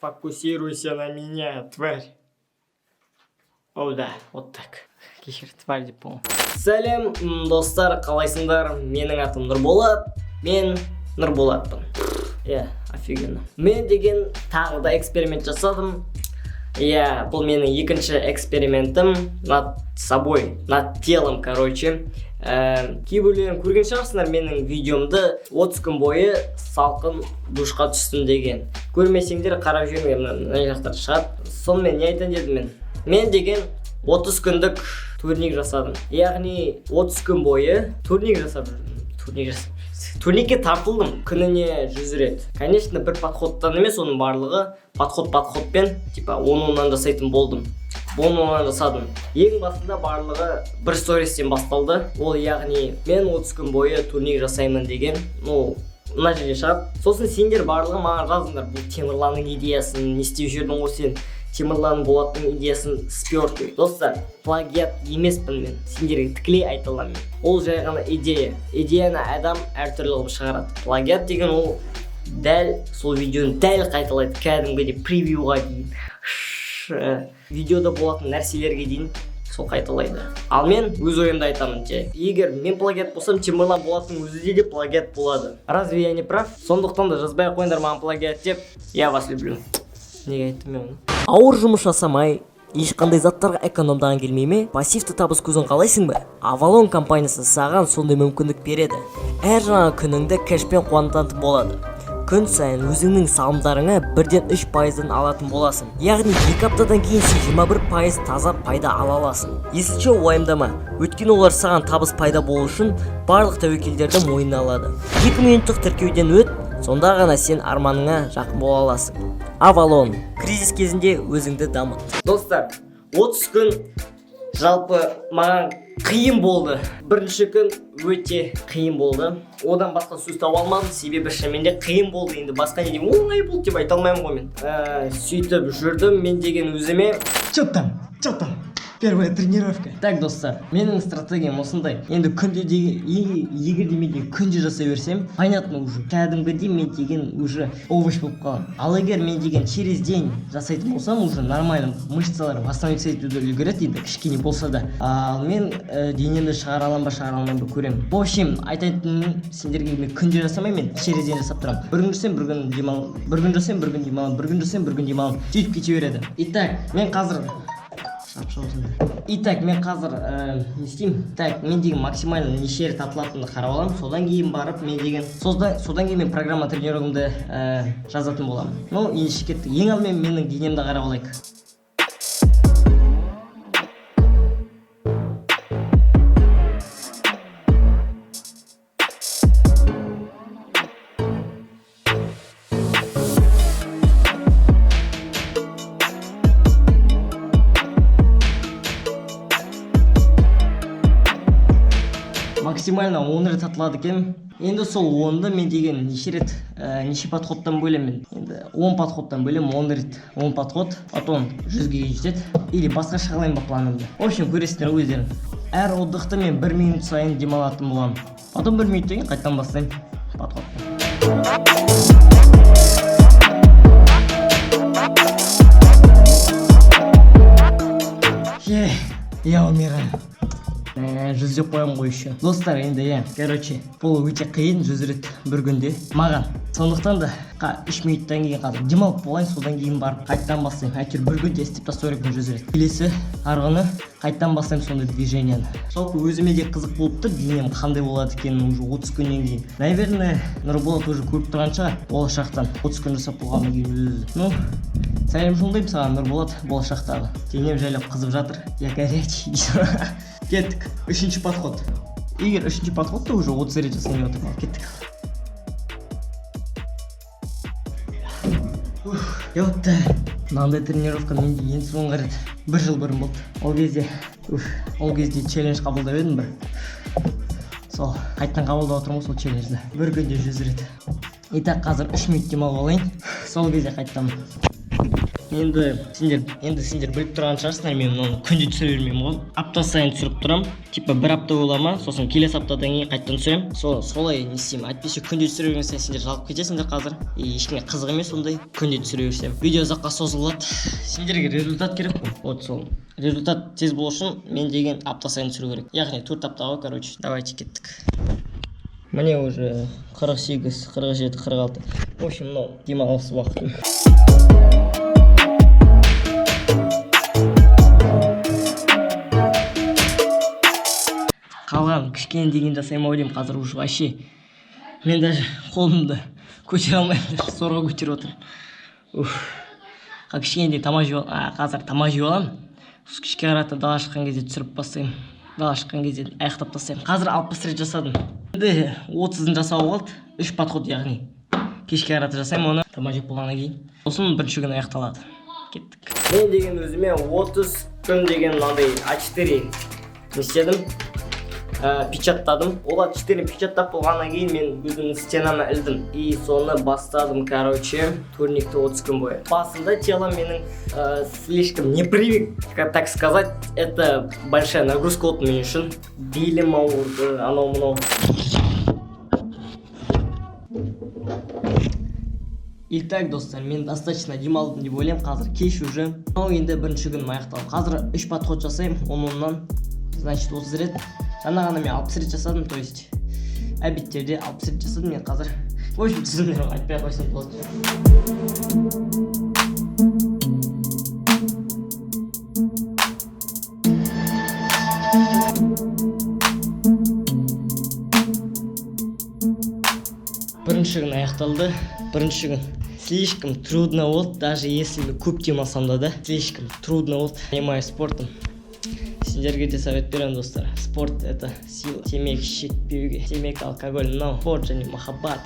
Фокусируйся на меня, тварь. О, да, вот так. Кешір, тварь деп болған. Сәлем, достар, қалайсыңдар? Менің атым Нұрболат. Мен Нұрболатпын. Офигенно. Мен деген тағы да эксперимент жасадым. Бұл менің екінші экспериментім над собой, над телом, короче. Кейбіреулерің көрген шығарсыңдар менің видеомды 30 күн бойы салқын душқа түстім деген. Көрмесеңдер қарап жүріңдер, мына жақтар шығады. Сонымен не айтайын дедім мен? Мен деген 30 күндік турник жасадым. Яғни 30 күн бойы турник жасап жүрдім. Турникке тартылдым күніне 100 рет. Конечно, бір подходтан емес, оның барлығы подходпен, типа 10-10-нан жасайтын болдым. 10-10-нан жасадым. Ең басында барлығы бір стористен басталды. Ол яғни мен 30 күн бойы турник жасаймын деген, мына жерге шығады. Сосын сендер барлығы маған жазыңдар, бұл Темірланның идеясын не істеп жүрдің ғой сен? Темірлан Болаттың идеясын спёртый. Достар, плагиат емеспін мен. Сендерге тікелей айта аламын. Ол жай ғана идея. Идеяны адам әртүрлі қылып шығарады. Плагиат деген ол дәл сол видеоны дәл қайталайды. Кәдімгідей превьюға дейін, видеода болатын нәрселерге дейін сол қайталайды. Ал мен өз ойымды айтамын. Егер мен плагиат болсам, Темірлан Болаттың өзі де плагиат болады. Разве я не прав? Сондықтан да жазбай ақ қойыңдар маған плагиат деп. Я вас люблю. Неге айттым мен оны? Ауыр жұмыс жасамай, ешқандай заттарға экономдаған келмей ме? Пассивті табыс көзін қалайсың ба? Avalon компаниясы саған сондай мүмкіндік береді. Әр жаңа күніңді кэшпен қуантатын болады. Күн сайын өзіңнің салымдарыңа 1-3%-дан алатын боласың. Яғни 2 аптадан кейін сен 21% таза пайда ала аласың. Есінше уайымдама, өйткені олар саған табыс пайда болу үшін барлық тәуекелдерді мойнына алады. 2 минуттық тіркеуден өт, сонда ғана сен арманыңа жақын бола аласың. Avalon, кризис кезінде өзіңді дамыт. Достар, 30 күн жалпы маған қиын болды. Бірінші күн өте қиын болды. Одан басқа сөз таба алмадым, себебі шынымен қиын болды. Енді басқа не деймін, оңай болды деп айта алмаймын ғой мен. Сөйтіп жүрдім мен деген өзіме. Чё там? Первая тренировка. Так, достар, менің стратегиям осындай. Енді күнде егер де мен күнде жасай берсем, понятно уже. Кәдімгідей мен деген уже овощ болып қалам. Ал егер мен деген через день жасайтын болсам, уже нормально мышцалар восстановиться етуді үлгереді, енді кішкене болса да. Ал мен денемді шығара аламын ба көремін. В общем, айтатыным, сендерге мен күнде жасамаймын, мен через день жасап тұрамын. Bir gün жасаймын, bir gün демаламын. Bir gün жасаймын, bir gün демаламын. Bir gün жасаймын, bir gün демаламын. Сөйтіп кете береді. Итак, мен қазір мен қазір не істеймін? Так, мен деген максимально неше рет атылатынды қарап аламын. Содан кейін барып мен деген содан кейін мен программа тренировкамды жазатын боламын. Ендеше кеттік. Ең алдымен менің денемді қарап алайық. Максимально 10 рет атылады екен. Енді сол 10-ды мен деген неше подходтан бөлемін. Енді 10 подходтан бөлем, 10 рет 10 подход, потом 100-ге жетеді. Или басқа шығалайын ба планымды. В общем, көресіңдер өздерің. Әр отдықты мен 1 минут сайын демалатын боламын. Потом 1 минуттан кейін қайтадан бастаймын подходты. Я умираю. 100 деп қоямын ғой еще. Достар, енді короче, бұл өте қиын 100 рет бір күнде маған. Сондықтан да 3 минуттан кейін қазір демалып болайын, содан кейін барып қайтадан бастаймын. Әйтеуір бір күнде істеп тастау керек 100 рет. Келесі арғыны қайтадан бастаймын сондай движенияны. Жалпы өзіме де қызық болып тұр, денем қандай болады екенін уже 30 күннен кейін. Наверное, Нұрболат уже көріп тұрған шығар болашақтан 30 күн жасап болғаннан кейін өзі. Сәлем жолдаймын саған, Нұрболат, болашақтағы. Денем жайлап қызып жатыр. Я горячий. Кеттік, 3-ші подход. Егер 3-ші подходты уже 30 рет жасай отырмын. Кеттік. Йотта. Мынандай тренировка менде ең соңғы рет 1 жыл бұрын болды. Ол кезде челлендж қабылдап едім бір. Сол, қайттан қабылдап отырмын сол челленджді. Бір күнде 100 рет. Итак, қазір 3 минут демалып алайын. Сол кезде қайттан. Енді сендер біліп тұрған шығарсыңдар, мен мынаны күнде түсіре бермеймін ғой. Апта сайын түсіріп тұрам. Типа бір апта бола ма, сосын келесі аптадан кейін қайтадан түсірем. Солай не істеймін. Әйтпесе күнде түсіре берсең сендер жалып кетесіңдер қазір. Ешкімге қызық емес ондай. Күнде түсіре берсем. Видео ұзаққа созылады. Сендерге результат керек қой. Вот сол. Результат тез болу үшін мен деген апта сайын түсіру керек. Яғни 4 апта ғой, короче. Давайте кеттік. Мне уже 48, 47, 46. В общем, демалыс уақытым. Қалған кішкене деген жасаймын деймін қазір уже вообще. Мен даже қолымды көтере алмаймын, зорға көтеріп отырмын. Кішкене де қазір тамақ жеп аламын. Кешке қарата дала шыққан кезде түсіріп бастаймын. Дала шыққан кезде аяқтап тастаймын. Қазір 60 рет жасадым. Енді 30-ын жасау қалды. 3 подход яғни. Кешке қарата жасаймын оны. Тамақ жеп болғаннан кейін. Сосын бірінші күн аяқталады. Кеттік. Мен деген өзіме 30 күн деген мынандай А4 не істедім. Печаттадым. Ол А4-ні печаттап болғаннан кейін мен өзімнің стенама ілдім. И соны бастадым, короче, турникті 30 күн бойы. Басында тело менің слишком не привык, так сказать. Это большая нагрузка болды мен үшін. Белім ауырды, анау-мынау. Итак, достар, мен достаточно демалдым деп ойлаймын. Қазір кеш уже. Енді бірінші күн аяқталды. Қазір 3 подход жасаймын. 10-нан, значит 30 рет. Жаңа ғана мен 60 рет жасадым, то есть обедтерде 60 рет жасадым мен қазір. В общем, түсіндіріп айтпай қойсам болады. Бірінші күн аяқталды. Бірінші күн слишком трудно болды, даже если көп демалсам да, слишком трудно болды. Занимаюсь спортом. Сендерге де совет беремін, достар. Спорт это сила. Темекі шекпеуге, темекі алкоголь, спорт және махаббат.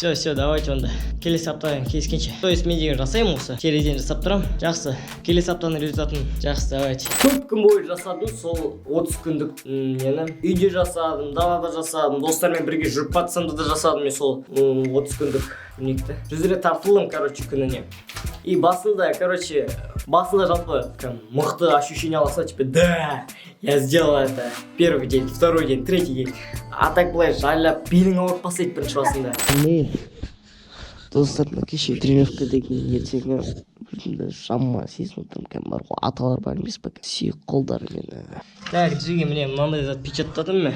Все, давайте онда. Келесі аптадан кездескенше. То есть мен деген жасаймын осы. Терезені жасап тұрам. Жақсы. Келесі аптаның результатын жақсы, давайте. Көп күн бойы жасадым, сол 30 күндік нені. Үйде жасадым, далада жасадым, достармен бірге жүріп батсамда да жасадым мен сол 30 күндік турникті. 100 рет тартылдым, короче, күніне. И басында жалпы мықты ощущение аласа, типа, да, я сделал это первый день, второй день, третий день. А так былай жайлап белің ауырып бастайды бірінші басында. Мен достар, кеше тренировка деген ертеңі шамма сезініп тұрмын, кәдімгі бар ғой, аталар бар емес пе, сүйек қолдары мені. Так, жерге міне мынандай зат печаттадым мен.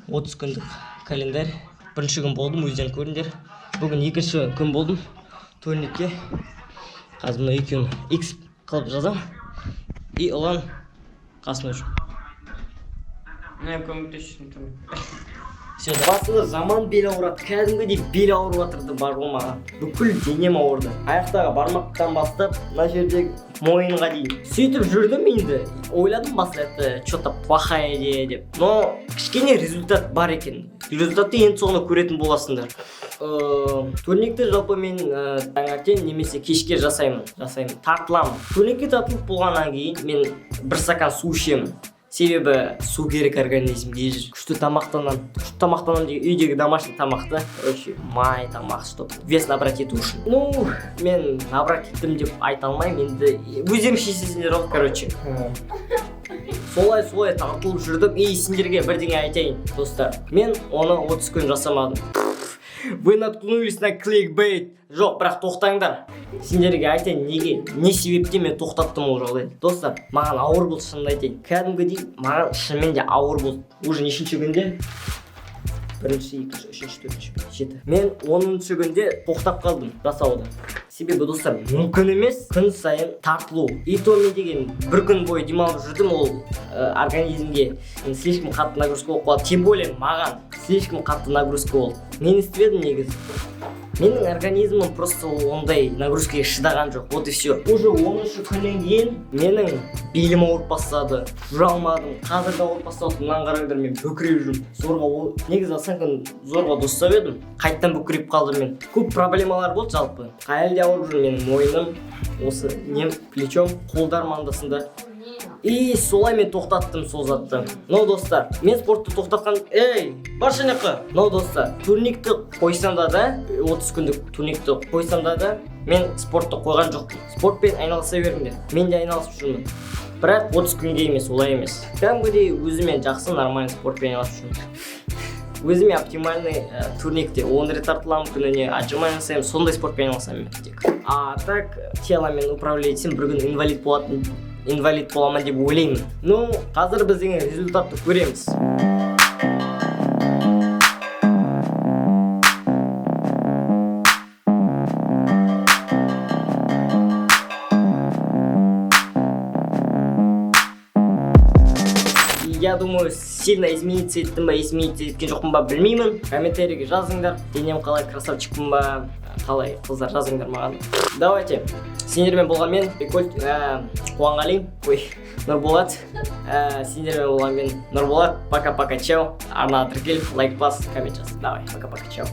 30 күндік календарь. Бірінші күн болдым, өздерің көріңдер. Бүгін екінші күн болдым турникке. Қазір мына екеуін X қылып жазам. И ұлан қасына жүр. Мен көмектесіп тұрмын. Все, басында жаман бел ауырады. Кәдімгідей бел ауырып жатырды бар ғой маған. Бүкіл денем ауырды. Аяқтағы бармақтан бастап, мына жердегі мойынға дейін. Сөйтіп жүрдім енді. Ойладым басында, это что-то плохая идея деп. Но кішкене результат бар екен. Результатты енді соны көретін боласыңдар. Турникті жалпы мен таңертең немесе кешке жасаймын. Тартыламын. Турникке тартылып болғаннан кейін мен бір стакан су ішемін. Себебі су керек организмге. Күшті тамақтанам деген үйдегі домашний тамақты. Короче, май тамақ, чтоб вес набрать ету үшін. Мен набрать еттім деп айта алмаймын. Енді өздерің шешесіңдер ғой, короче. Солай тартылып жүрдім. И сендерге бірдеңе айтайын, достар. Мен оны 30 күн жасамадым. Вы наткнулись на кликбейт. Жоқ, бірақ тоқтаңдар. Сендерге айтайын, неге, не себепте мен тоқтаттым ол жағдайды. Достар, маған ауыр болды, шынымды айтайын. Кәдімгідей маған шынымен де ауыр болды. Уже нешінші күнде? Бірінші, екінші, үшінші, төртінші, жеті. Мен 10-шы күнде тоқтап қалдым жасауды. Себебі, достар, мүмкін емес күн сайын тартылу. И то мен деген бір күн бойы демалып жүрдім, ол организмге слишком қатты нагрузка болып қалды. Тем более маған слишком қатты нагрузка болды. Мен істедім негізі. Менің организмім просто ондай нагрузкаға шыдаған жоқ. Вот и все. Уже 10-шы күннен кейін менің белім ауырып бастады. Жүре алмадым. Қазір де ауырып бастады. Мынаны қараңдар, мен бүкіреп жүрмін. Негізі осанкан зорға достап едім. Қайттан бүкіреп қалдым мен. Көп проблемалар болды жалпы. Әлде ауырып жүрмін менің мойным, осы плечом, қолдарым андасында. И солай мен тоқтаттым сол затты. Но достар, мен спортты тоқтатқан, барша неқы. Но достар, турникті қойсам да, 30 күндік турникті қойсам да, мен спортты қойған жоқпын. Спортпен айналыса беріңдер. Мен де айналысып жүрмін. Бірақ 30 күнге емес, олай емес. Кәдімгідей өзіме жақсы нормальный спортпен айналысып жүрмін. Өзіме оптимальный турникте 10 рет тартыламын күніне, отжимание жасаймын, сондай спортпен айналысамын мен тек. А так теломен управлять етсем бір күн инвалид боламын деп ойлаймын. Ну, қазір біздің результатты көреміз. Я думаю, сильно измениться еттім ба, измениться еткен жоқпын ба білмеймін. Комментарийге жазыңдар. Денем қалай, красавчикпін ба, қалай, қыздар жазыңдар маған. Давайте. Сендермен болған мен, Беколь, Қуанғали, Нұрболат. Сендермен болған мен, Нұрболат. Пока-пока, чао. Арнаға тіркел, лайк бас, коммент жаз. Давай, пока-пока, чао.